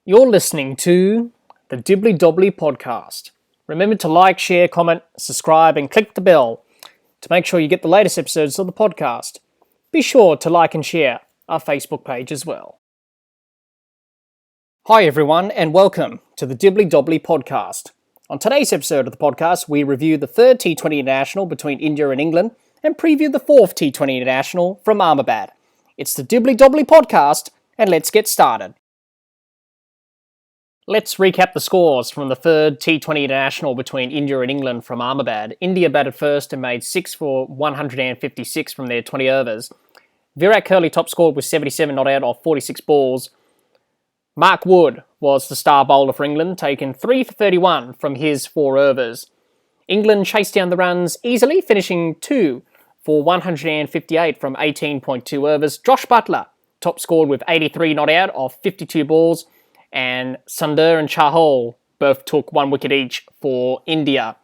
You're listening to the Dibbly Dobbly Podcast. Remember to like, share, comment, subscribe, and click the bell to make sure you get the latest episodes of the podcast. Be sure to like and share our Facebook page as well. Hi everyone, and welcome to the Dibbly Dobbly Podcast. On today's episode of the podcast, we review the third T20 International between India and England and preview the fourth T20 International from Ahmedabad. It's the Dibbly Dobbly Podcast, and let's get started. Let's recap the scores from the third T20 International between India and England from Ahmedabad. India batted first and made 6 for 156 from their 20 overs. Virat Kohli top scored with 77 not out of 46 balls. Mark Wood was the star bowler for England, taking 3 for 31 from his 4 overs. England chased down the runs easily, finishing 2 for 158 from 18.2 overs. Josh Buttler top scored with 83 not out of 52 balls. And Sundar and Chahal both took 1 wicket each for India.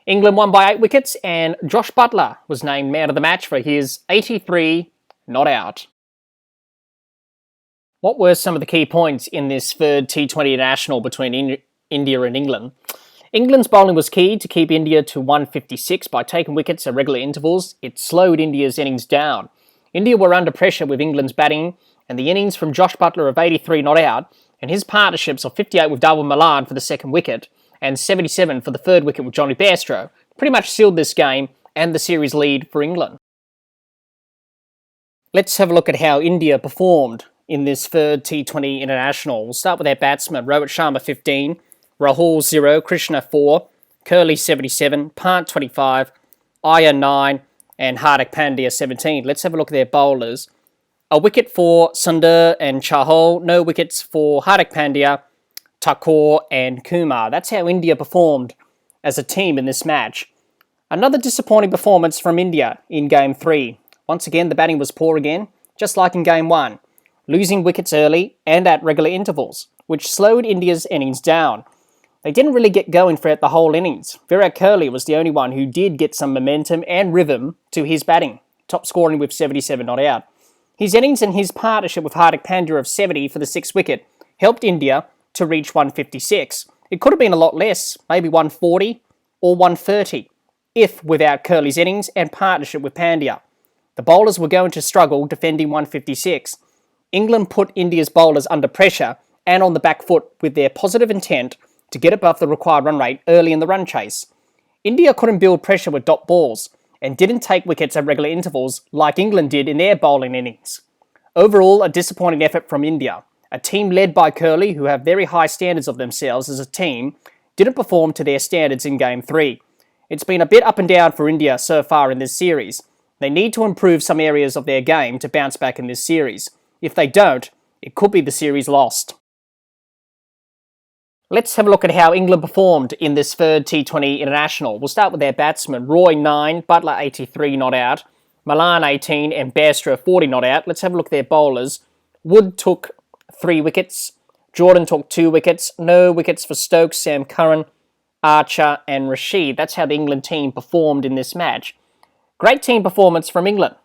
England won by 8 wickets, and Josh Buttler was named man of the match for his 83 not out. What were some of the key points in this third T20 International between India and England? England's bowling was key to keep India to 156 by taking wickets at regular intervals. It slowed India's innings down. India were under pressure with England's batting, and the innings from Josh Buttler of 83 not out and his partnerships of 58 with Darwin Malan for the second wicket and 77 for the third wicket with Johnny Bairstow pretty much sealed this game and the series lead for England. Let's have a look at how India performed in this third T20 International. We'll start with their batsmen. Rohit Sharma 15, Rahul 0, Krishna 4, Kohli 77, Pant 25, Iyer 9 and Hardik Pandya 17. Let's have a look at their bowlers. A wicket for Sundar and Chahal, no wickets for Hardik Pandya, Thakur and Kumar. That's how India performed as a team in this match. Another disappointing performance from India in Game 3. Once again, the batting was poor again, just like in Game 1, losing wickets early and at regular intervals, which slowed India's innings down. They didn't really get going throughout the whole innings. Virat Kohli was the only one who did get some momentum and rhythm to his batting, top scoring with 77 not out. His innings and his partnership with Hardik Pandya of 70 for the 6th wicket helped India to reach 156. It could have been a lot less, maybe 140 or 130, if without Kohli's innings and partnership with Pandya. The bowlers were going to struggle defending 156. England put India's bowlers under pressure and on the back foot with their positive intent to get above the required run rate early in the run chase. India couldn't build pressure with dot balls and didn't take wickets at regular intervals like England did in their bowling innings. Overall, a disappointing effort from India. A team led by Kohli, who have very high standards of themselves as a team, didn't perform to their standards in Game 3. It's been a bit up and down for India so far in this series. They need to improve some areas of their game to bounce back in this series. If they don't, it could be the series lost. Let's have a look at how England performed in this third T20 International. We'll start with their batsmen. Roy 9, Buttler 83 not out, Malan 18 and Bairstow 40 not out. Let's have a look at their bowlers. Wood took 3 wickets, Jordan took 2 wickets, no wickets for Stokes, Sam Curran, Archer and Rashid. That's how the England team performed in this match. Great team performance from England.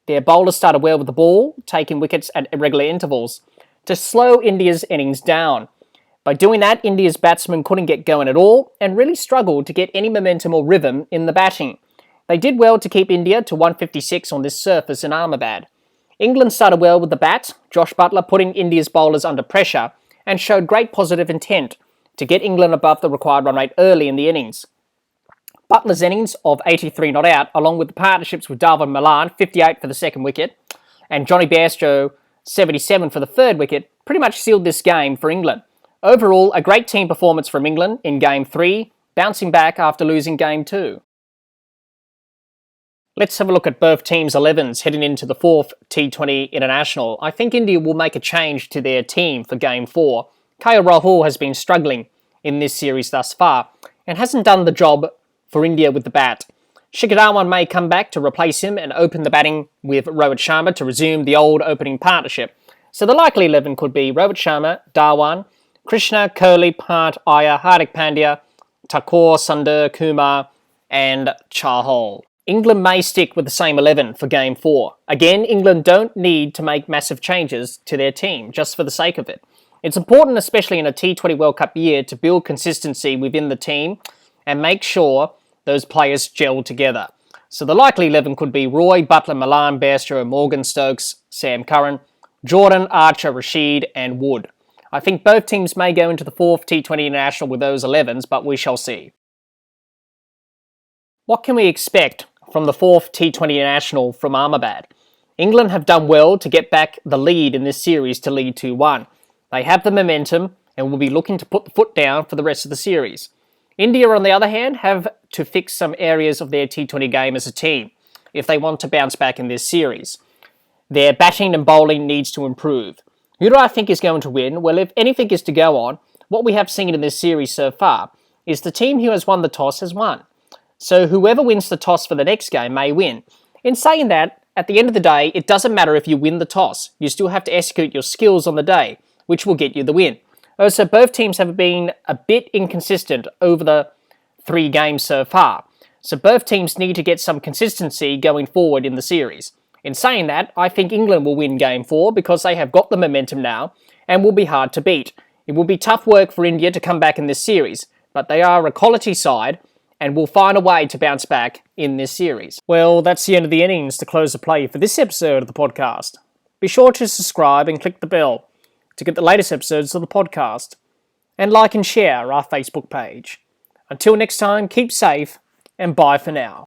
Their bowlers started well with the ball, taking wickets at irregular intervals to slow India's innings down. By doing that, India's batsmen couldn't get going at all and really struggled to get any momentum or rhythm in the batting. They did well to keep India to 156 on this surface in Ahmedabad. England started well with the bat, Josh Buttler putting India's bowlers under pressure and showed great positive intent to get England above the required run rate early in the innings. Buttler's innings of 83 not out, along with the partnerships with Darwin Malan, 58 for the second wicket, and Johnny Bairstow, 77 for the third wicket, pretty much sealed this game for England. Overall, a great team performance from England in Game 3, bouncing back after losing Game 2. Let's have a look at both teams' 11s heading into the fourth T20 International. I think India will make a change to their team for Game 4. KL Rahul has been struggling in this series thus far and hasn't done the job for India with the bat. Shikhar Dhawan may come back to replace him and open the batting with Rohit Sharma to resume the old opening partnership. So the likely 11 could be Rohit Sharma, Dhawan, Krishna, Kohli, Pant, Iyer, Hardik Pandya, Thakur, Sundar, Kumar and Chahal. England may stick with the same 11 for Game 4. Again, England don't need to make massive changes to their team just for the sake of it. It's important, especially in a T20 World Cup year, to build consistency within the team and make sure those players gel together. So the likely 11 could be Roy, Buttler, Malan, Bairstow, Morgan, Stokes, Sam Curran, Jordan, Archer, Rashid and Wood. I think both teams may go into the fourth T20 International with those 11s, but we shall see. What can we expect from the fourth T20 International from Ahmedabad? England have done well to get back the lead in this series to lead 2-1. They have the momentum and will be looking to put the foot down for the rest of the series. India, on the other hand, have to fix some areas of their T20 game as a team if they want to bounce back in this series. Their batting and bowling needs to improve. Who do I think is going to win? Well, if anything is to go on, what we have seen in this series so far is the team who has won the toss has won. So whoever wins the toss for the next game may win. In saying that, at the end of the day, it doesn't matter if you win the toss. You still have to execute your skills on the day, which will get you the win. Also, both teams have been a bit inconsistent over the 3 games so far. So both teams need to get some consistency going forward in the series. In saying that, I think England will win Game 4 because they have got the momentum now and will be hard to beat. It will be tough work for India to come back in this series, but they are a quality side and will find a way to bounce back in this series. Well, that's the end of the innings to close the play for this episode of the podcast. Be sure to subscribe and click the bell to get the latest episodes of the podcast, and like and share our Facebook page. Until next time, keep safe and bye for now.